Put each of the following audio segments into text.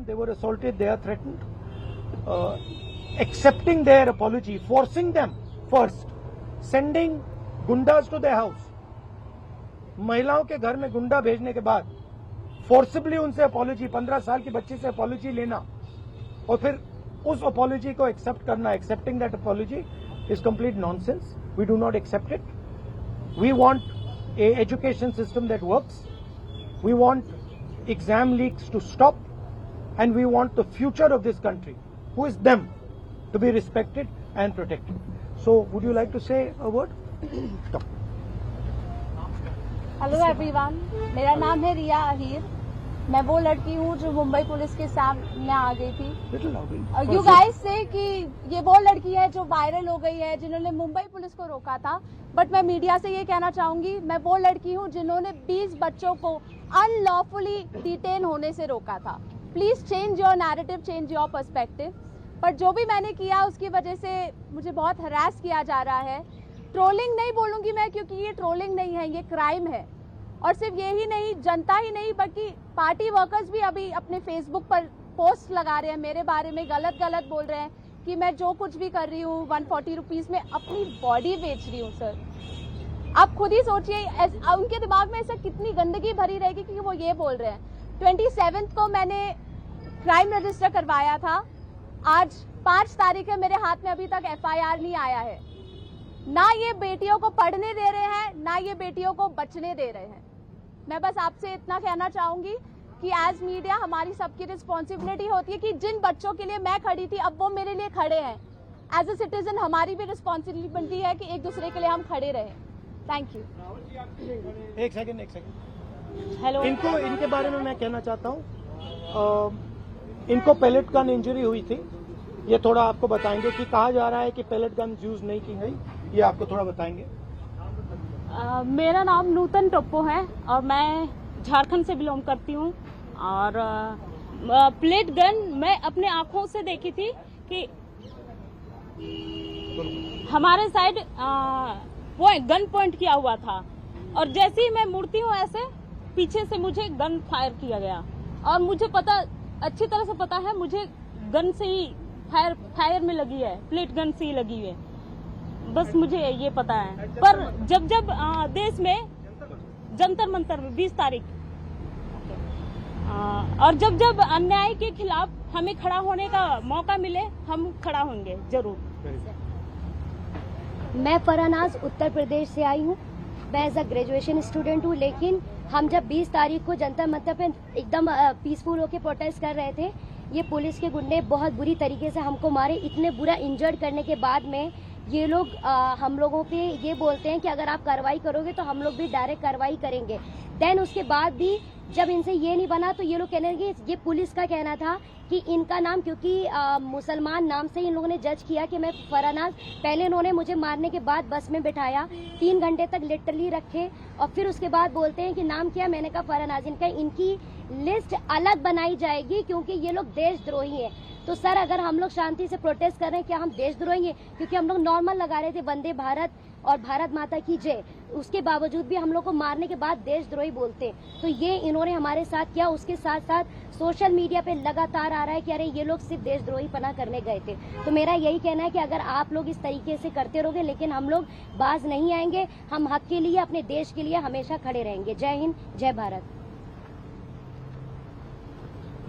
them, they were assaulted, they are threatened. Accepting their apology, forcing them first, sending goondas to their house. महिलाओं के घर में गुंडा भेजने के बाद फोर्सिबली उनसे अपॉलॉजी, 15 साल की बच्ची से अपॉलॉजी लेना और फिर उस अपॉलॉजी को एक्सेप्ट करना, accepting that apology is complete nonsense. We do not accept it. We want a education system that works. We want exam leaks to stop and we want the future of this country, who is them, to be respected and protected. So, would you like to say a word? Hello everyone, मेरा नाम है रिया अहीर. मैं वो लड़की हूँ जो Mumbai police के सामने आ गई थी. यू गाइस से कि ये वो लड़की है जो वायरल हो गई है, जिन्होंने मुंबई पुलिस को रोका था. बट मैं मीडिया से ये कहना चाहूंगी, मैं वो लड़की हूँ जिन्होंने 20 बच्चों को अनलॉफुली डिटेन होने से रोका था. Please change your narrative, change your perspective. पर जो भी मैंने किया उसकी वजह से मुझे बहुत हरास किया जा रहा है. ट्रोलिंग नहीं बोलूंगी मैं, क्योंकि ये ट्रोलिंग नहीं है, ये क्राइम है. और सिर्फ यही नहीं, जनता ही नहीं बल्कि पार्टी वर्कर्स भी अभी अपने फेसबुक पर पोस्ट लगा रहे हैं मेरे बारे में, गलत गलत बोल रहे हैं कि मैं जो कुछ भी कर रही हूँ 140 रुपीज में अपनी बॉडी बेच रही हूँ. सर आप खुद ही सोचिए, उनके दिमाग में ऐसा कितनी गंदगी भरी रहेगी कि वो ये बोल रहे हैं. 27 को मैंने क्राइम रजिस्टर करवाया था. आज 5 तारीख है, मेरे हाथ में अभी तक FIR नहीं आया है. ना ये बेटियों को पढ़ने दे रहे हैं, ना ये बेटियों को बचने दे रहे हैं. मैं बस आपसे इतना कहना चाहूंगी कि एज मीडिया हमारी सबकी रिस्पॉन्सिबिलिटी होती है कि जिन बच्चों के लिए मैं खड़ी थी अब वो मेरे लिए खड़े हैं. एज ए सिटीजन हमारी भी रिस्पॉन्सिबिलिटी है कि एक दूसरे के लिए हम खड़े रहें. Thank you. एक सेकंड. हेलो, इनके बारे में मैं कहना चाहता हूँ. इनको पैलेट गन इंजरी हुई थी. ये थोड़ा आपको बताएंगे कि कहा जा रहा है कि पैलेट गन यूज नहीं की गई. ये आपको थोड़ा बताएंगे. मेरा नाम नूतन टोप्पो है और मैं झारखंड से बिलोंग करती हूँ. और प्लेट गन मैं अपने आंखों से देखी थी कि हमारे साइड वो गन पॉइंट किया हुआ था और जैसे ही मैं मुड़ती हूँ ऐसे पीछे से मुझे गन फायर किया गया. और मुझे पता, अच्छी तरह से पता है, मुझे गन से ही फायर में लगी है, प्लेट गन से ही लगी है. बस मुझे ये पता है. पर जब देश में जंतर मंतर में 20 तारीख और जब अन्याय के खिलाफ हमें खड़ा होने का मौका मिले, हम खड़ा होंगे जरूर. मैं फरानाज उत्तर प्रदेश से आई हूँ. मैं एज अ ग्रेजुएशन स्टूडेंट हूँ. लेकिन हम जब 20 तारीख को जंतर मंतर पे एकदम पीसफुल होके प्रोटेस्ट कर रहे थे, ये पुलिस के गुंडे बहुत बुरी तरीके से हमको मारे. इतने बुरा इंजर्ड करने के बाद में ये लोग हम लोगों पे ये बोलते हैं कि अगर आप कार्रवाई करोगे तो हम लोग भी डायरेक्ट कार्रवाई करेंगे. देन उसके बाद भी जब इनसे ये नहीं बना तो ये लोग कहने लगे, ये पुलिस का कहना था कि इनका नाम, क्योंकि मुसलमान नाम से इन लोगों ने जज किया कि मैं फरानाज. पहले इन्होंने मुझे मारने के बाद बस में बिठाया, 3 घंटे तक लिटरली रखे और फिर उसके बाद बोलते हैं कि नाम क्या. मैंने कहा फरानाज. इनकी लिस्ट अलग बनाई जाएगी क्योंकि ये लोग देशद्रोही हैं. तो सर अगर हम लोग शांति से प्रोटेस्ट कर रहे हैं, क्या हम देशद्रोही हैं? क्योंकि हम लोग नॉर्मल लगा रहे थे वंदे भारत और भारत माता की जय, उसके बावजूद भी हम लोग को मारने के बाद देशद्रोही बोलते हैं. तो ये इन्होंने हमारे साथ किया. उसके साथ साथ सोशल मीडिया पे लगातार आ रहा है कि अरे ये लोग सिर्फ देशद्रोही पना करने गए थे. तो मेरा यही कहना है कि अगर आप लोग इस तरीके से करते रहोगे, लेकिन हम लोग बाज नहीं आएंगे. हम हक के लिए, अपने देश के लिए हमेशा खड़े रहेंगे. जय हिंद, जय भारत.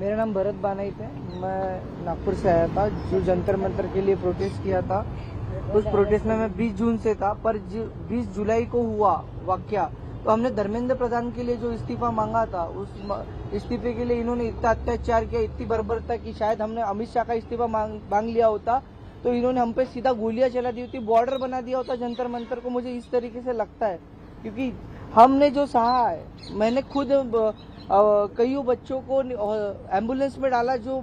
मेरा नाम भरत बानाइत है. मैं नागपुर से आया था जो जंतर मंतर के लिए प्रोटेस्ट किया था. उस प्रोटेस्ट में मैं 20 जून से था, पर 20 जुलाई को हुआ वाकया तो हमने धर्मेंद्र प्रधान के लिए जो इस्तीफा मांगा था, उस इस्तीफे के लिए इन्होंने इतना अत्याचार किया, इतनी बर्बरता की शायद हमने अमित शाह का इस्तीफा मांग लिया होता तो इन्होंने हम पे सीधा गोलियां चला दी होती, बॉर्डर बना दिया होता जंतर मंतर को. मुझे इस तरीके से लगता है क्योंकि हमने जो सहा है, मैंने खुद कई बच्चों को एम्बुलेंस में डाला जो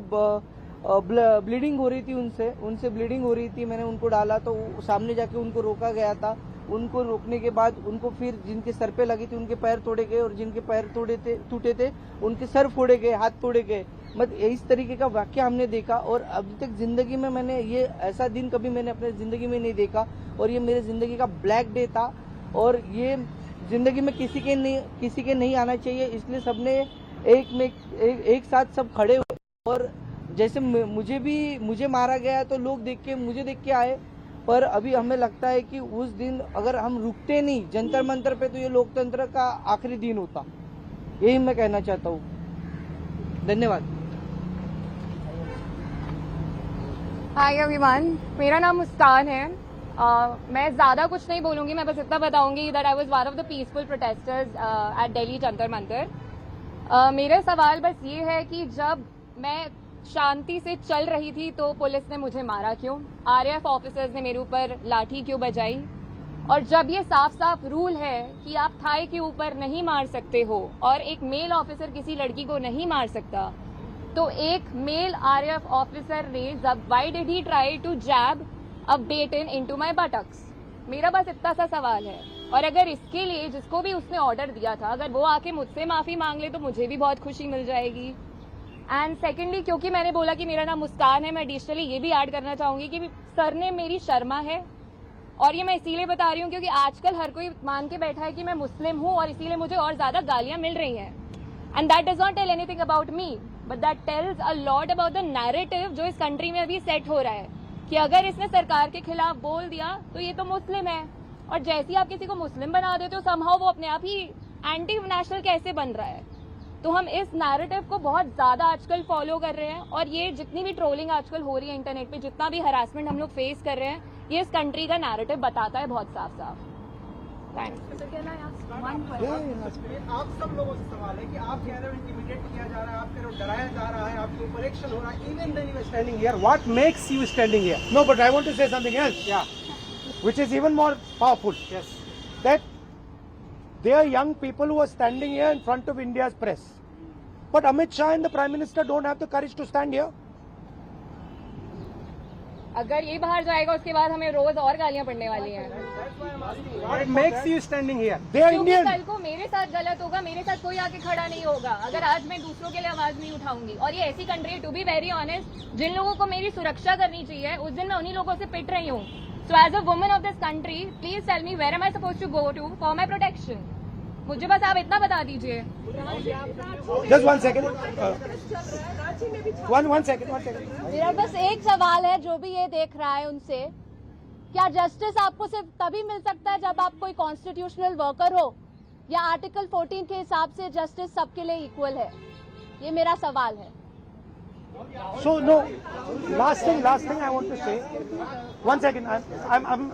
ब्लीडिंग हो रही थी, उनसे ब्लीडिंग हो रही थी. मैंने उनको डाला तो सामने जाके उनको रोका गया था. उनको रोकने के बाद उनको फिर जिनके सर पे लगी थी उनके पैर तोड़े गए और जिनके पैर टूटे थे उनके सर फोड़े गए, हाथ तोड़े गए. मतलब इस तरीके का वाक्य हमने देखा और अभी तक जिंदगी में मैंने ये ऐसा दिन कभी मैंने अपने जिंदगी में नहीं देखा. और ये मेरे जिंदगी का ब्लैक डे था और ये जिंदगी में किसी के नहीं आना चाहिए. इसलिए सबने एक साथ सब खड़े हुए और जैसे मुझे मारा गया तो लोग मुझे देख के आए, पर अभी हमें लगता है कि उस दिन अगर हम रुकते नहीं जंतर मंतर पे तो ये लोकतंत्र का आखिरी दिन होता। यही मैं कहना चाहता हूँ। धन्यवाद। हाय एवरीवन, मेरा नाम मुस्कान है। मैं ज़्यादा कुछ नहीं बोलूँगी, मैं बस इतना बताऊँगी that I was one of the peaceful protesters at Delhi Jantar Mantar. मेरा सवाल बस ये है कि जब मैं शांति से चल रही थी तो पुलिस ने मुझे मारा क्यों? आरएएफ ऑफिसर्स ने मेरे ऊपर लाठी क्यों बजाई? और जब ये साफ साफ रूल है कि आप थाई के ऊपर नहीं मार सकते हो और एक मेल ऑफिसर किसी लड़की को नहीं मार सकता, तो एक मेल आरएएफ ऑफिसर ने why did he try to jab a baton into my buttocks? मेरा बस इतना सा सवाल है। और अगर इसके लिए जिसको भी उसने ऑर्डर दिया था, अगर वो आके मुझसे माफी मांग ले तो मुझे भी बहुत खुशी मिल जाएगी। एंड सेकेंडली, क्योंकि मैंने बोला कि मेरा नाम मुस्कान है, मैं एडिशनली ये भी ऐड करना चाहूंगी कि सर ने मेरी शर्मा है। और ये मैं इसीलिए बता रही हूँ क्योंकि आजकल हर कोई मान के बैठा है कि मैं मुस्लिम हूँ और इसीलिए मुझे और ज्यादा गालियां मिल रही हैं। And that does not tell anything about me, but that tells a lot about the narrative जो इस कंट्री में अभी सेट हो रहा है कि अगर इसने सरकार के खिलाफ बोल दिया तो ये तो मुस्लिम है, और जैसे ही आप किसी को मुस्लिम बना देते हो समहाउ वो अपने आप ही एंटी नेशनल कैसे बन रहा है। तो हम इस नैरेटिव को बहुत ज्यादा आजकल फॉलो कर रहे हैं, और ये जितनी भी ट्रोलिंग आजकल हो रही है इंटरनेट पे, जितना भी हरासमेंट हम लोग फेस कर रहे हैं, ये इस कंट्री का नैरेटिव बताता है बहुत साफ साफ। थैंक्स। आप सब लोगों से सवाल है कि आप कह रहे हो इंटिमिडेट किया जा रहा है, आप कह रहे हो डराया जा रहा है, आपके ऊपर एक्शन हो रहा है, even then you standing here, what makes you standing here? No, but I want to say something else. Yeah. Which is even more powerful. Yes. That there are young people who are standing here in front of India's press. But Amit Shah and the Prime Minister don't have the courage to stand here. अगर ये बाहर जाएगा उसके बाद हमें रोज और गालियां पड़ने वाली हैं। What makes you standing here? They are क्योंकि Indian. कल को मेरे साथ गलत होगा, मेरे साथ कोई आके खड़ा नहीं होगा अगर आज मैं दूसरों के लिए आवाज नहीं उठाऊंगी। और ये ऐसी कंट्री है, टू बी वेरी ऑनेस्ट, जिन लोगों को मेरी सुरक्षा करनी चाहिए उस दिन मैं उन्हीं लोगों से पिट रही हूँ। So as a woman of this country, please tell me where am I suppose to go to for my protection. मुझे बस आप इतना बता दीजिए। Just 1 second. One second. मेरा बस एक सवाल है जो भी ये देख रहा है उनसे, क्या जस्टिस आपको सिर्फ तभी मिल सकता है जब आप कोई कॉन्स्टिट्यूशनल वर्कर हो, या आर्टिकल 14 के हिसाब से जस्टिस सबके लिए इक्वल है? ये मेरा सवाल है। So no, last thing I want to say. 1 second.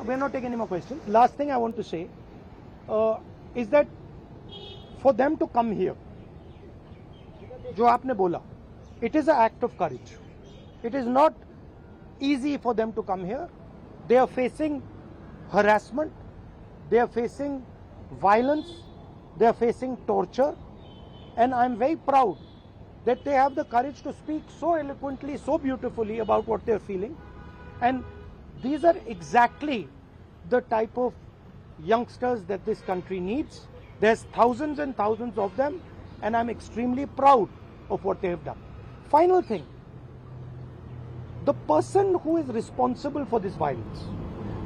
We're not taking any more questions. Last thing I want to say is that for them to come here, जो आपने बोला, it is an act of courage. It is not easy for them to come here. They are facing harassment, they are facing violence, they are facing torture, and I'm very proud that they have the courage to speak so eloquently, so beautifully about what they're feeling. And these are exactly the type of youngsters that this country needs. There's thousands and thousands of them, and I'm extremely proud of what they have done. Final thing, the person who is responsible for this violence,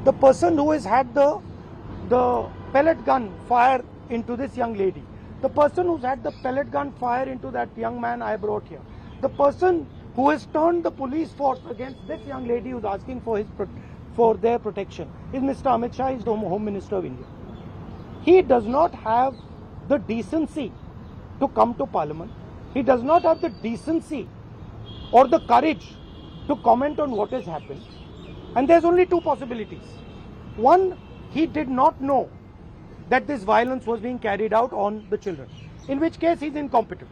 the person who has had the pellet gun fire into this young lady, the person who's had the pellet gun fire into that young man I brought here, the person who has turned the police force against this young lady who's asking for their protection is Mr. Amit Shah, is the Home Minister of India. He does not have the decency to come to Parliament. He does not have the decency or the courage to comment on what has happened. And there's only two possibilities. One, he did not know that this violence was being carried out on the children, in which case he's incompetent.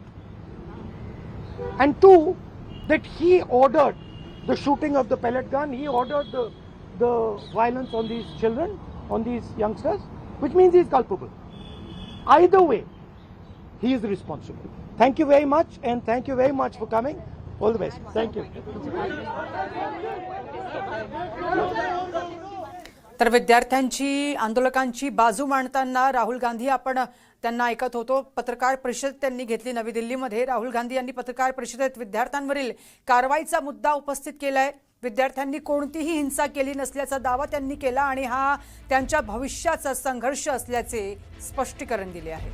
And two, that he ordered the shooting of the pellet gun, he ordered the violence on these children, on these youngsters, which means he's culpable. Either way, he is responsible. Thank you very much, and thank you very much for coming. All the best. Thank you. तर विद्यार्थ्यांची आंदोलकांची बाजू मांडताना राहुल गांधी आपण त्यांना ऐकत होतो। पत्रकार परिषद त्यांनी घेतली नवी दिल्लीमध्ये। राहुल गांधी यांनी पत्रकार परिषदेत विद्यार्थ्यांवरील कारवाईचा मुद्दा उपस्थित केलाय। विद्यार्थ्यांनी कोणतीही हिंसा केली नसल्याचा दावा त्यांनी केला आणि हा त्यांच्या भविष्याचा संघर्ष असल्याचे स्पष्टीकरण दिले आहे।